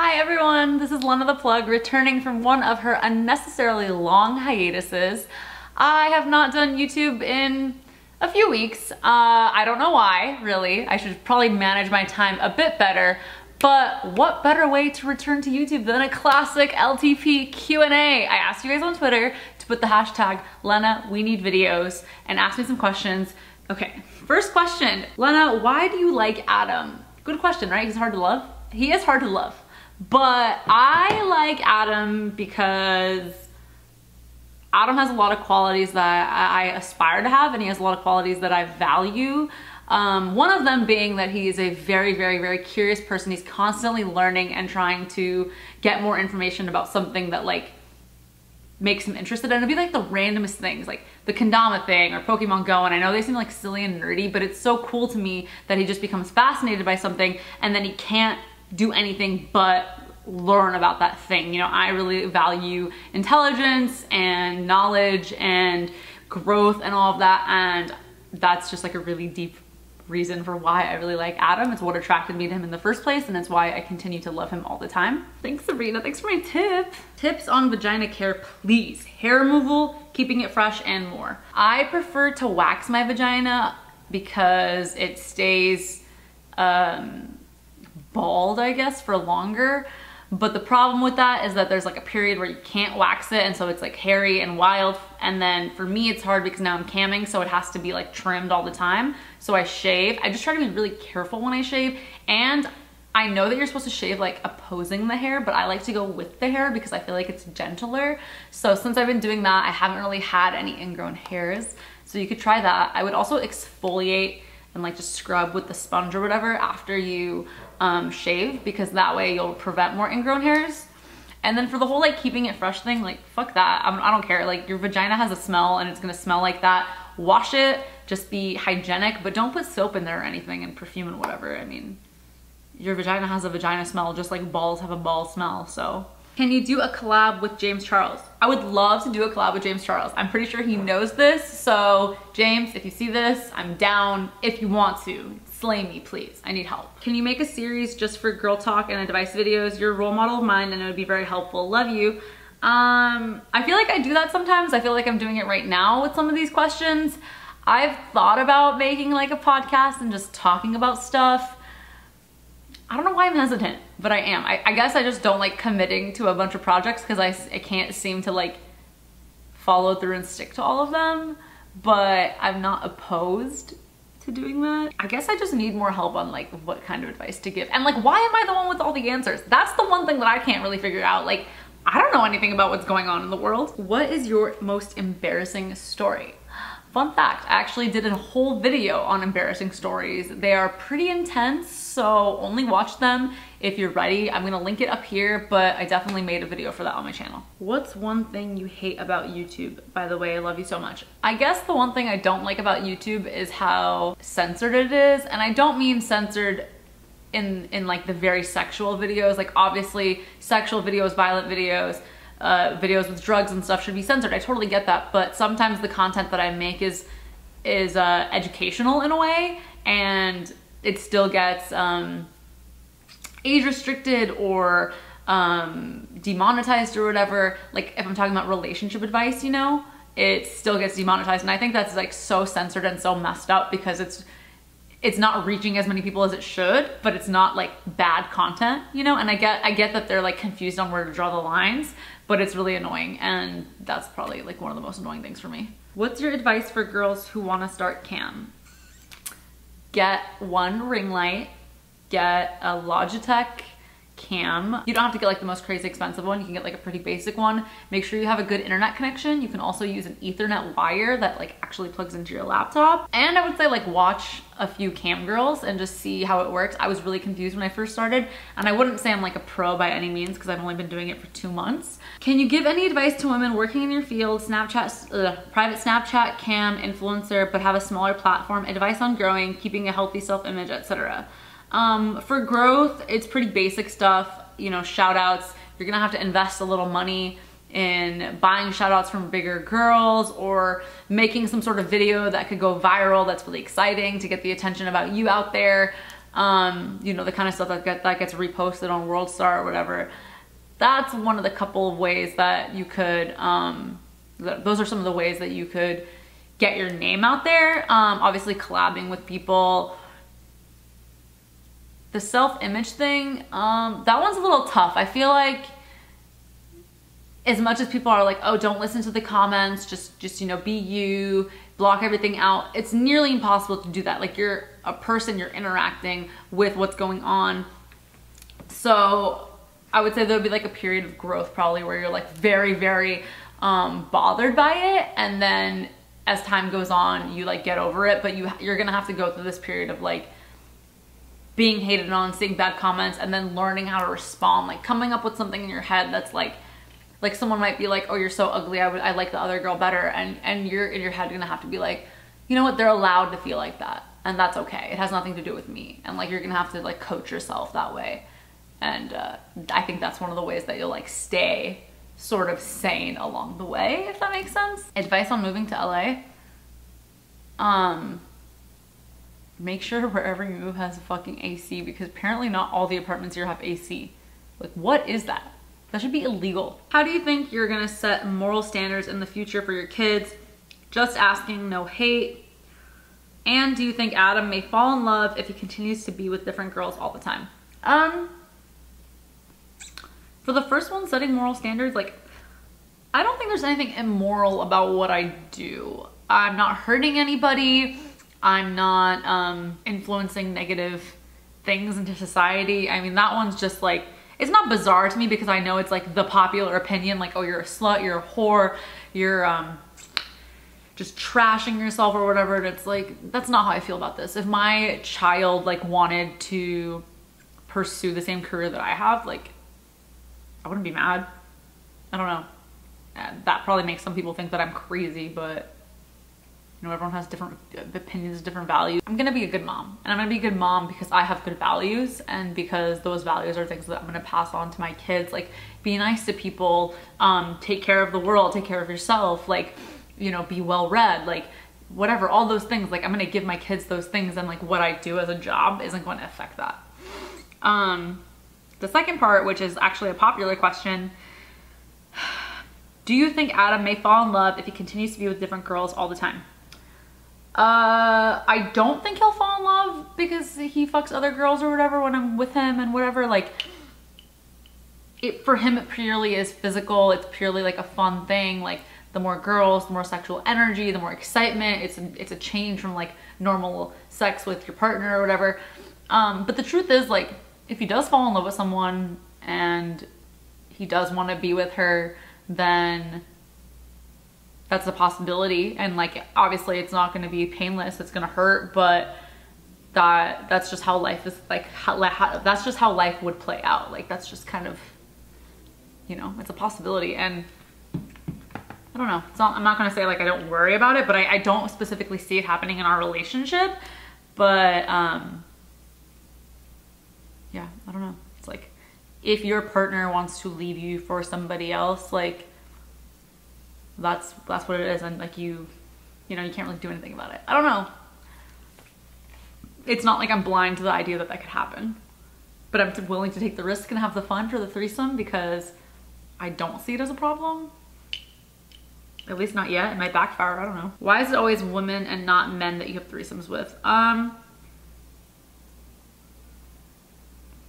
Hi everyone, this is Lena the Plug returning from one of her unnecessarily long hiatuses. I have not done YouTube in a few weeks. I don't know why, really. I should probably manage my time a bit better, but what better way to return to YouTube than a classic LTP Q&A? I asked you guys on Twitter to put the hashtag Lena we need videos and ask me some questions. Okay, first question. Lena, why do you like Adam? Good question, right? He's hard to love. He is hard to love. But I like Adam because Adam has a lot of qualities that I aspire to have, and he has a lot of qualities that I value. One of them being that he is a very, very, very curious person. He's constantly learning and trying to get more information about something that like makes him interested in. It'll be like the randomest things, like the kendama thing or Pokemon Go, and I know they seem like silly and nerdy, but it's so cool to me that he just becomes fascinated by something and then he can't do anything but learn about that thing. You know, I really value intelligence and knowledge and growth and all of that, and that's just like a really deep reason for why I really like Adam. It's what attracted me to him in the first place, and it's why I continue to love him all the time. Thanks, Sabrina. Thanks for my tip. Tips on vagina care, please. Hair removal, keeping it fresh, and more. I prefer to wax my vagina because it stays bald, I guess, for longer. But the problem with that is that there's like a period where you can't wax it, and so it's like hairy and wild. And then for me, it's hard because now I'm camming, so it has to be like trimmed all the time. So I shave. I just try to be really careful when I shave. And I know that you're supposed to shave like opposing the hair, but I like to go with the hair because I feel like it's gentler. So since I've been doing that, I haven't really had any ingrown hairs. So you could try that. I would also exfoliate and like just scrub with the sponge or whatever after you shave, because that way you'll prevent more ingrown hairs. And then for the whole like keeping it fresh thing, like fuck that. I don't care. Like your vagina has a smell and it's gonna smell like that. Wash it, just be hygienic, but don't put soap in there or anything and perfume and whatever. I mean, your vagina has a vagina smell just like balls have a ball smell, so. Can you do a collab with James Charles? I would love to do a collab with James Charles. I'm pretty sure he knows this. So James, if you see this, I'm down. If you want to, slay me, please. I need help. Can you make a series just for girl talk and advice videos? You're a role model of mine and it would be very helpful. Love you. I feel like I do that sometimes. I feel like I'm doing it right now with some of these questions. I've thought about making like a podcast and just talking about stuff. I don't know why I'm hesitant, but I am. I guess I just don't like committing to a bunch of projects because I can't seem to like follow through and stick to all of them, but I'm not opposed to doing that. I guess I just need more help on like what kind of advice to give. And like, why am I the one with all the answers? That's the one thing that I can't really figure out. Like, I don't know anything about what's going on in the world. What is your most embarrassing story? Fun fact, I actually did a whole video on embarrassing stories. They are pretty intense, so only watch them if you're ready. I'm gonna link it up here, but I definitely made a video for that on my channel. What's one thing you hate about YouTube? By the way, I love you so much. I guess the one thing I don't like about YouTube is how censored it is, and I don't mean censored in like the very sexual videos. Like obviously sexual videos, violent videos, videos with drugs and stuff should be censored. I totally get that, but sometimes the content that I make is educational in a way, and it still gets age restricted or demonetized or whatever. Like if I'm talking about relationship advice, you know, it still gets demonetized, and I think that's like so censored and so messed up because it's not reaching as many people as it should, but it's not like bad content, you know? And I get that they're like confused on where to draw the lines, but it's really annoying, and that's probably like one of the most annoying things for me. What's your advice for girls who want to start cam? Get one ring light, get a Logitech cam. You don't have to get like the most crazy expensive one. You can get like a pretty basic one. Make sure you have a good internet connection. You can also use an Ethernet wire that like actually plugs into your laptop. And I would say like watch a few cam girls and just see how it works. I was really confused when I first started, and I wouldn't say I'm like a pro by any means because I've only been doing it for 2 months. Can you give any advice to women working in your field, private Snapchat cam influencer, but have a smaller platform, advice on growing, keeping a healthy self-image, etc.? For growth, it's pretty basic stuff, you know, shout outs. You're gonna have to invest a little money in buying shout outs from bigger girls or making some sort of video that could go viral that's really exciting to get the attention about you out there. you know, the kind of stuff that gets reposted on World Star or whatever. That's one of the couple of ways that you could, those are some of the ways that you could get your name out there. Obviously collabing with people. The self-image thing, that one's a little tough. I feel like as much as people are like, oh, don't listen to the comments, just, you know, be you, block everything out. It's nearly impossible to do that. Like, you're a person, you're interacting with what's going on. So I would say there'll be like a period of growth probably where you're like very, very bothered by it. And then as time goes on, you like get over it, but you're gonna have to go through this period of like being hated on, seeing bad comments, and then learning how to respond, like coming up with something in your head that's like someone might be like, oh, you're so ugly, I like the other girl better, and you're in your head gonna have to be like, you know what, they're allowed to feel like that, and that's okay. It has nothing to do with me. And like, you're gonna have to like coach yourself that way. And I think that's one of the ways that you'll like stay sort of sane along the way, if that makes sense. Advice on moving to LA. Make sure wherever you move has a fucking AC, because apparently not all the apartments here have AC. Like, what is that? That should be illegal. How do you think you're gonna set moral standards in the future for your kids? Just asking, no hate. And do you think Adam may fall in love if he continues to be with different girls all the time? For the first one, setting moral standards, like, I don't think there's anything immoral about what I do. I'm not hurting anybody. I'm not influencing negative things into society. I mean, that one's just like, it's not bizarre to me because I know it's like the popular opinion, like, oh, you're a slut, you're a whore, you're just trashing yourself or whatever. And it's like, that's not how I feel about this. If my child like wanted to pursue the same career that I have, like, I wouldn't be mad. I don't know. That probably makes some people think that I'm crazy, but you know, everyone has different opinions, different values. I'm gonna be a good mom, and I'm gonna be a good mom because I have good values, and because those values are things that I'm gonna pass on to my kids. Like, be nice to people, take care of the world, take care of yourself, like, you know, be well-read, like, whatever, all those things. Like, I'm gonna give my kids those things, and like what I do as a job isn't going to affect that. The second part, which is actually a popular question, do you think Adam may fall in love if he continues to be with different girls all the time? I don't think he'll fall in love because he fucks other girls or whatever when I'm with him and whatever. Like, for him, it purely is physical. It's purely like a fun thing. Like, the more girls, the more sexual energy, the more excitement. It's a change from like normal sex with your partner or whatever. But the truth is, like, if he does fall in love with someone and he does want to be with her, then that's a possibility. And like, obviously it's not going to be painless, it's going to hurt, but that's just how life is, like, that's just how life would play out. Like, that's just kind of, you know, it's a possibility. And I don't know, I'm not going to say like I don't worry about it, but I don't specifically see it happening in our relationship. But yeah, I don't know. It's like, if your partner wants to leave you for somebody else, like, that's what it is. And like, you know, you can't really do anything about it. I don't know. It's not like I'm blind to the idea that that could happen, but I'm willing to take the risk and have the fun for the threesome because I don't see it as a problem. At least not yet. It might backfire, I don't know. Why is it always women and not men that you have threesomes with?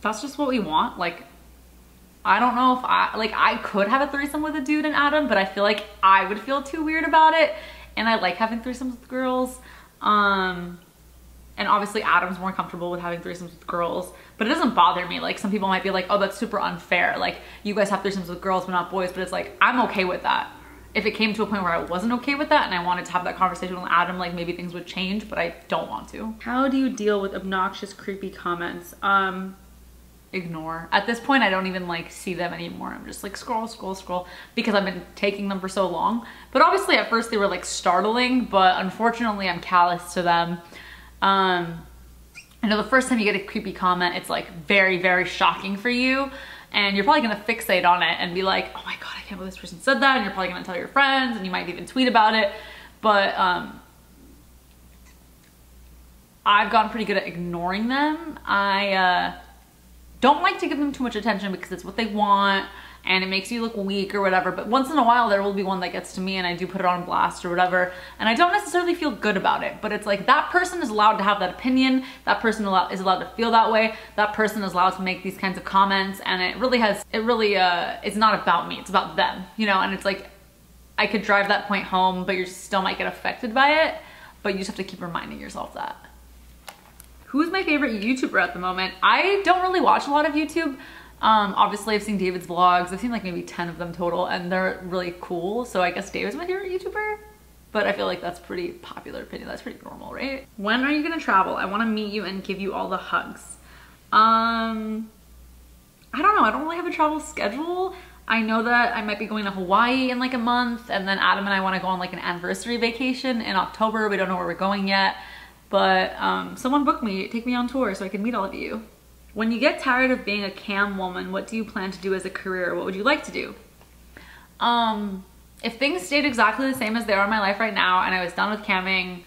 That's just what we want. Like, I don't know if I could have a threesome with a dude and Adam, but I feel like I would feel too weird about it. And I like having threesomes with girls. And obviously Adam's more comfortable with having threesomes with girls, but it doesn't bother me. Like, some people might be like, oh, that's super unfair. Like, you guys have threesomes with girls, but not boys. But it's like, I'm okay with that. If it came to a point where I wasn't okay with that and I wanted to have that conversation with Adam, like, maybe things would change, but I don't want to. How do you deal with obnoxious, creepy comments? Ignore. At this point, I don't even like see them anymore. I'm just like scroll, scroll, scroll, because I've been taking them for so long. But obviously at first they were like startling, but unfortunately I'm callous to them. I know the first time you get a creepy comment, it's like very, very shocking for you. And you're probably gonna fixate on it and be like, oh my God, I can't believe this person said that. And you're probably gonna tell your friends, and you might even tweet about it. But I've gotten pretty good at ignoring them. I don't like to give them too much attention because it's what they want and it makes you look weak or whatever, but once in a while there will be one that gets to me and I do put it on blast or whatever, and I don't necessarily feel good about it, but it's like that person is allowed to have that opinion, that person is allowed to feel that way, that person is allowed to make these kinds of comments, and it really it's not about me, it's about them, you know, and it's like I could drive that point home, but you still might get affected by it, but you just have to keep reminding yourself that. Who's my favorite YouTuber at the moment? I don't really watch a lot of YouTube. Obviously I've seen David's vlogs. I've seen like maybe 10 of them total and they're really cool. So I guess David's my favorite YouTuber, but I feel like that's pretty popular opinion. That's pretty normal, right? When are you gonna travel? I wanna meet you and give you all the hugs. I don't know. I don't really have a travel schedule. I know that I might be going to Hawaii in like a month, and then Adam and I wanna go on like an anniversary vacation in October. We don't know where we're going yet. But someone book me, take me on tour so I can meet all of you. When you get tired of being a cam woman, what do you plan to do as a career? What would you like to do? If things stayed exactly the same as they are in my life right now and I was done with camming,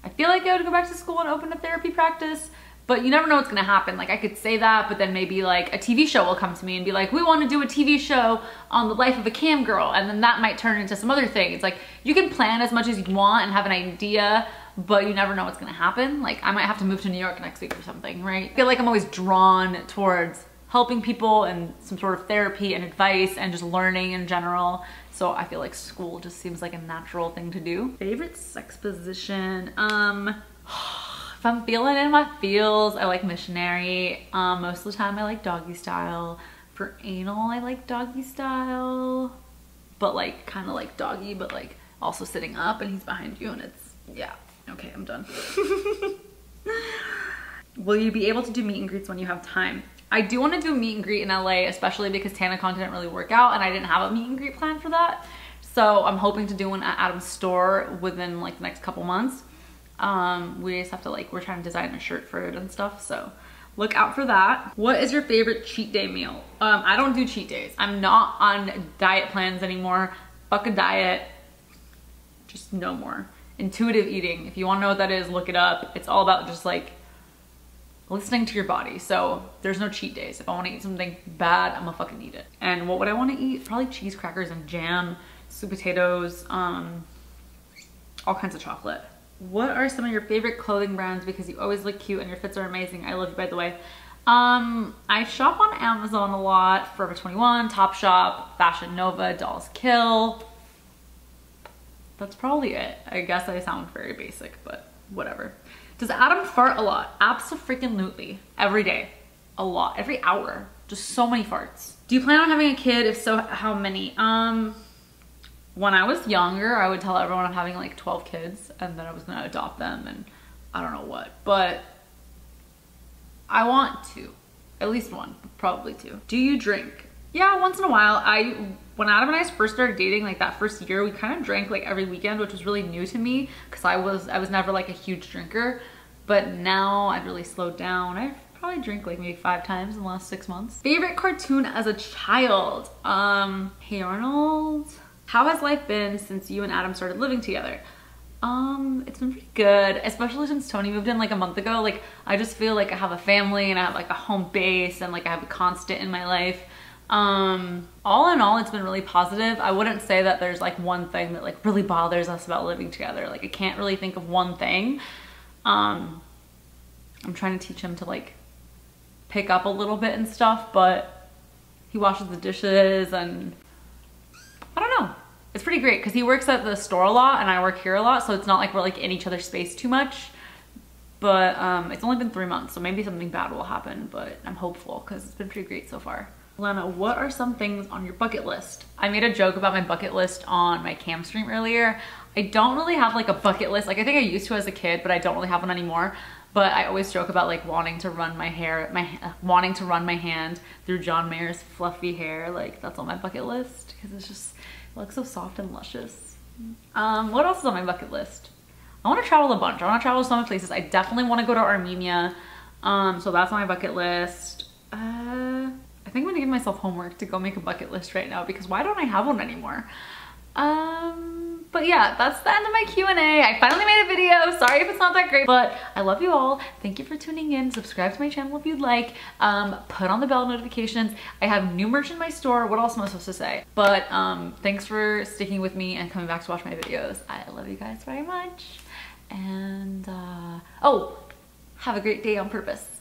I feel like I would go back to school and open a therapy practice, but you never know what's gonna happen. Like I could say that, but then maybe like a TV show will come to me and be like, we wanna do a TV show on the life of a cam girl, and then that might turn into some other thing. It's like, you can plan as much as you want and have an idea, but you never know what's gonna happen. Like I might have to move to New York next week or something, right? I feel like I'm always drawn towards helping people and some sort of therapy and advice and just learning in general. So I feel like school just seems like a natural thing to do. Favorite sex position? If I'm feeling in my feels, I like missionary. Most of the time I like doggy style. For anal, I like doggy style, but like kind of like doggy, but like also sitting up and he's behind you and it's, yeah. Okay, I'm done. Will you be able to do meet and greets when you have time? I do want to do a meet and greet in LA, especially because TanaCon didn't really work out and I didn't have a meet and greet plan for that. So I'm hoping to do one at Adam's store within like the next couple months. We just have to like, we're trying to design a shirt for it and stuff. So look out for that. What is your favorite cheat day meal? I don't do cheat days. I'm not on diet plans anymore. Fuck a diet. Just no more. Intuitive eating. If you want to know what that is, look it up. It's all about just like listening to your body. So there's no cheat days. If I want to eat something bad, I'm gonna fucking eat it. And what would I want to eat? Probably cheese crackers and jam, sweet potatoes, all kinds of chocolate. What are some of your favorite clothing brands? Because you always look cute and your fits are amazing. I love you, by the way. I shop on Amazon a lot. Forever 21, Topshop, Fashion Nova, Dolls Kill. That's probably it. I guess I sound very basic, but whatever. Does Adam fart a lot? Abso-freaking-lutely. Every day. A lot. Every hour. Just so many farts. Do you plan on having a kid? If so, how many? When I was younger, I would tell everyone I'm having like 12 kids and then I was gonna adopt them and I don't know what. But I want to. At least one. Probably two. Do you drink? Yeah, once in a while. When Adam and I first started dating, like that first year, we kind of drank like every weekend, which was really new to me because I was never like a huge drinker. But now I've really slowed down. I've probably drank like maybe 5 times in the last 6 months. Favorite cartoon as a child? Hey Arnold. How has life been since you and Adam started living together? It's been pretty good, especially since Tony moved in like a month ago. Like I just feel like I have a family and I have like a home base and like I have a constant in my life. All in all, it's been really positive. I wouldn't say that there's like one thing that like really bothers us about living together. Like I can't really think of one thing. I'm trying to teach him to like pick up a little bit and stuff, but he washes the dishes and I don't know. It's pretty great because he works at the store a lot and I work here a lot, so it's not like we're like in each other's space too much. But it's only been 3 months, so maybe something bad will happen, but I'm hopeful because it's been pretty great so far. Lena, what are some things on your bucket list? I made a joke about my bucket list on my cam stream earlier. I don't really have like a bucket list. Like I think I used to as a kid, but I don't really have one anymore. But I always joke about like wanting to run my hand through John Mayer's fluffy hair. Like that's on my bucket list because it's just, it looks so soft and luscious. What else is on my bucket list? I want to travel a bunch. I want to travel to so many places. I definitely want to go to Armenia. So that's on my bucket list. I think I'm gonna give myself homework to go make a bucket list right now because why don't I have one anymore? But yeah, that's the end of my Q&A. I finally made a video. Sorry if it's not that great, but I love you all. Thank you for tuning in. Subscribe to my channel if you'd like. Put on the bell notifications. I have new merch in my store. What else am I supposed to say? But thanks for sticking with me and coming back to watch my videos. I love you guys very much. And oh, have a great day on purpose.